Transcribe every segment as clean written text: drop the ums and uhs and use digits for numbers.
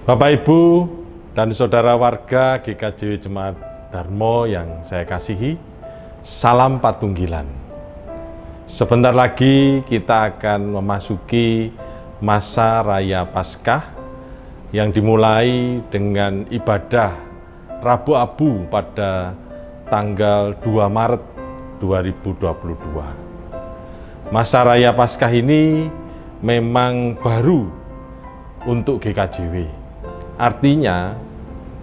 Bapak, Ibu, dan saudara warga GKJW Jemaat Darmo yang saya kasihi, salam patunggilan. Sebentar lagi kita akan memasuki masa Raya Paskah yang dimulai dengan ibadah Rabu Abu pada tanggal 2 Maret 2022. Masa Raya Paskah ini memang baru untuk GKJW. Artinya,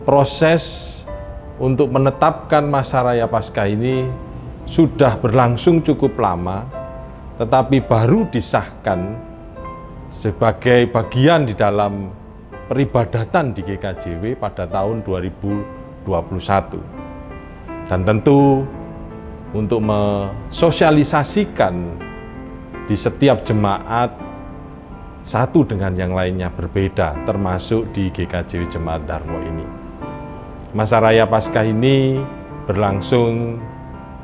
proses untuk menetapkan masa Raya Paskah ini sudah berlangsung cukup lama, tetapi baru disahkan sebagai bagian di dalam peribadatan di GKJW pada tahun 2021. Dan tentu untuk mensosialisasikan di setiap jemaat satu dengan yang lainnya berbeda, termasuk di GKJW Jemaat Darmo ini. Masa Raya Paskah ini berlangsung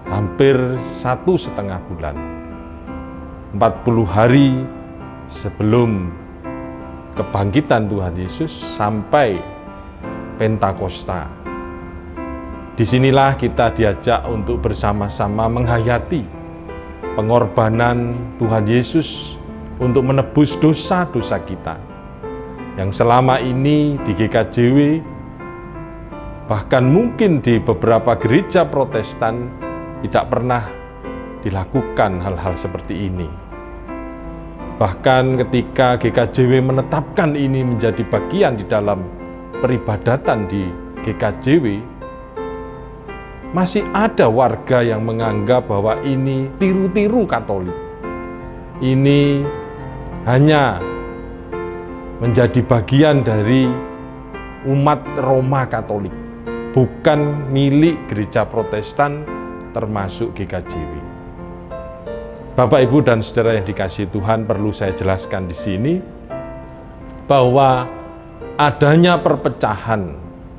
hampir 1,5 bulan, 40 hari sebelum kebangkitan Tuhan Yesus sampai Pentakosta. Disinilah kita diajak untuk bersama-sama menghayati pengorbanan Tuhan Yesus untuk menebus dosa-dosa kita yang selama ini di GKJW, bahkan mungkin di beberapa gereja Protestan tidak pernah dilakukan hal-hal seperti ini. Bahkan ketika GKJW menetapkan ini menjadi bagian di dalam peribadatan di GKJW, masih ada warga yang menganggap bahwa ini tiru-tiru Katolik. Ini hanya menjadi bagian dari umat Roma Katolik, bukan milik gereja Protestan termasuk GKJW. Bapak, Ibu, dan saudara yang dikasihi Tuhan, perlu saya jelaskan di sini bahwa adanya perpecahan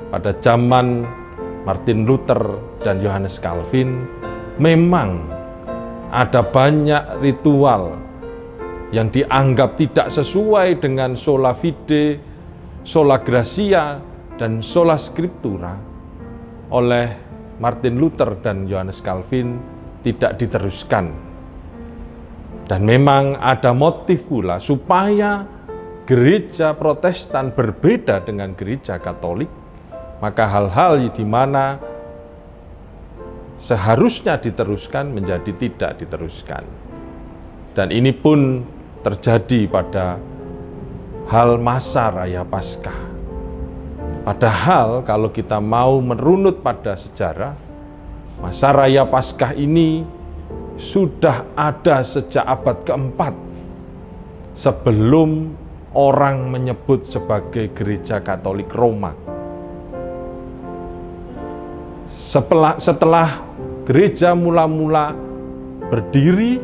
pada zaman Martin Luther dan Johannes Calvin, memang ada banyak ritual yang dianggap tidak sesuai dengan sola fide, sola gratia, dan sola scriptura oleh Martin Luther dan Johannes Calvin tidak diteruskan. Dan memang ada motif pula supaya gereja Protestan berbeda dengan gereja Katolik, maka hal-hal di mana seharusnya diteruskan menjadi tidak diteruskan. Dan ini pun terjadi pada hal masa Raya Paskah. Padahal kalau kita mau merunut pada sejarah, masa Raya Paskah ini sudah ada sejak abad keempat sebelum orang menyebut sebagai gereja Katolik Roma. Setelah gereja mula-mula berdiri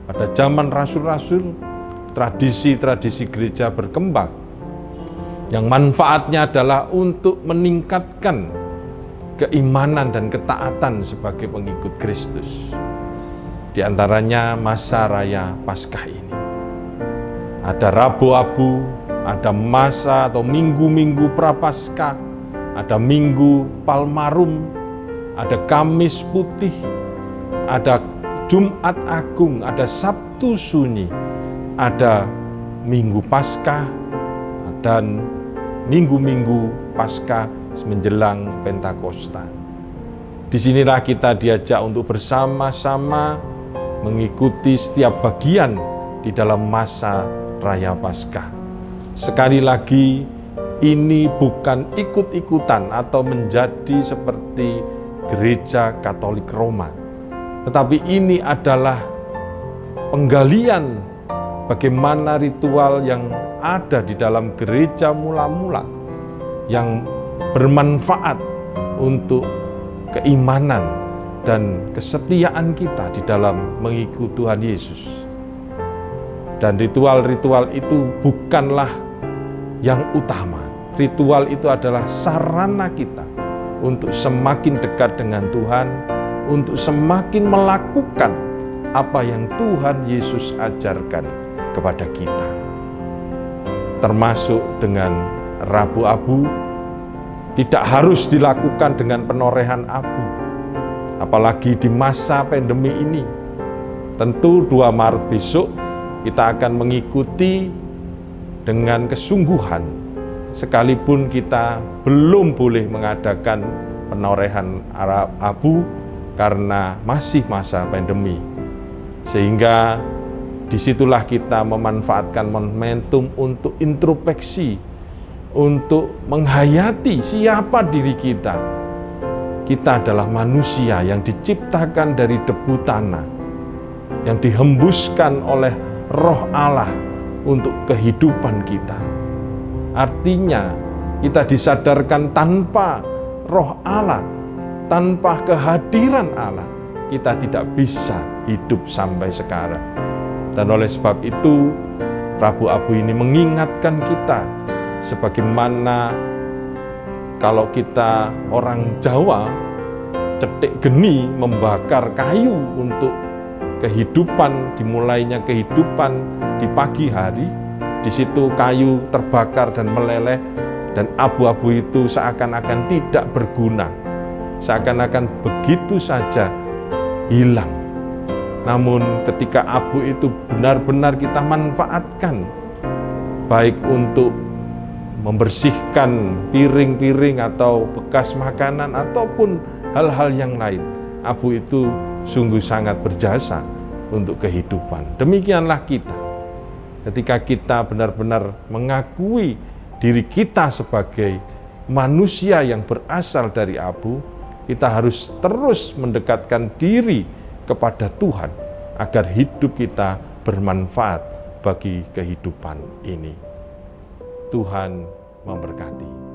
pada zaman rasul-rasul, tradisi-tradisi gereja berkembang yang manfaatnya adalah untuk meningkatkan keimanan dan ketaatan sebagai pengikut Kristus. Di antaranya masa Raya Paskah ini. Ada Rabu Abu, ada masa atau minggu-minggu Prapaskah, ada Minggu Palmarum, ada Kamis Putih, ada Jumat Agung, ada Sabtu Sunyi, ada Minggu Paskah, dan minggu-minggu Paskah menjelang Pentakosta. Disinilah kita diajak untuk bersama-sama mengikuti setiap bagian di dalam masa Raya Paskah. Sekali lagi, ini bukan ikut-ikutan atau menjadi seperti gereja Katolik Roma, tetapi ini adalah penggalian bagaimana ritual yang ada di dalam gereja mula-mula yang bermanfaat untuk keimanan dan kesetiaan kita di dalam mengikuti Tuhan Yesus. Dan ritual-ritual itu bukanlah yang utama. Ritual itu adalah sarana kita untuk semakin dekat dengan Tuhan, untuk semakin melakukan apa yang Tuhan Yesus ajarkan kepada kita. Termasuk dengan Rabu abu tidak harus dilakukan dengan penorehan abu. Apalagi di masa pandemi ini. Tentu 2 Maret besok kita akan mengikuti dengan kesungguhan, sekalipun kita belum boleh mengadakan penorehan abu karena masih masa pandemi. Sehingga disitulah kita memanfaatkan momentum untuk introspeksi, untuk menghayati siapa diri kita. Kita adalah manusia yang diciptakan dari debu tanah, yang dihembuskan oleh Roh Allah untuk kehidupan kita. Artinya, kita disadarkan tanpa Roh Allah, tanpa kehadiran Allah, kita tidak bisa hidup sampai sekarang. Dan oleh sebab itu, Rabu Abu ini mengingatkan kita, sebagaimana kalau kita orang Jawa, cetek geni membakar kayu untuk kehidupan, dimulainya kehidupan di pagi hari. Di situ kayu terbakar dan meleleh, dan abu-abu itu seakan-akan tidak berguna, seakan-akan begitu saja hilang. Namun ketika abu itu benar-benar kita manfaatkan, baik untuk membersihkan piring-piring atau bekas makanan ataupun hal-hal yang lain, abu itu sungguh sangat berjasa untuk kehidupan. Demikianlah kita. Ketika kita benar-benar mengakui diri kita sebagai manusia yang berasal dari abu, kita harus terus mendekatkan diri kepada Tuhan agar hidup kita bermanfaat bagi kehidupan ini. Tuhan memberkati.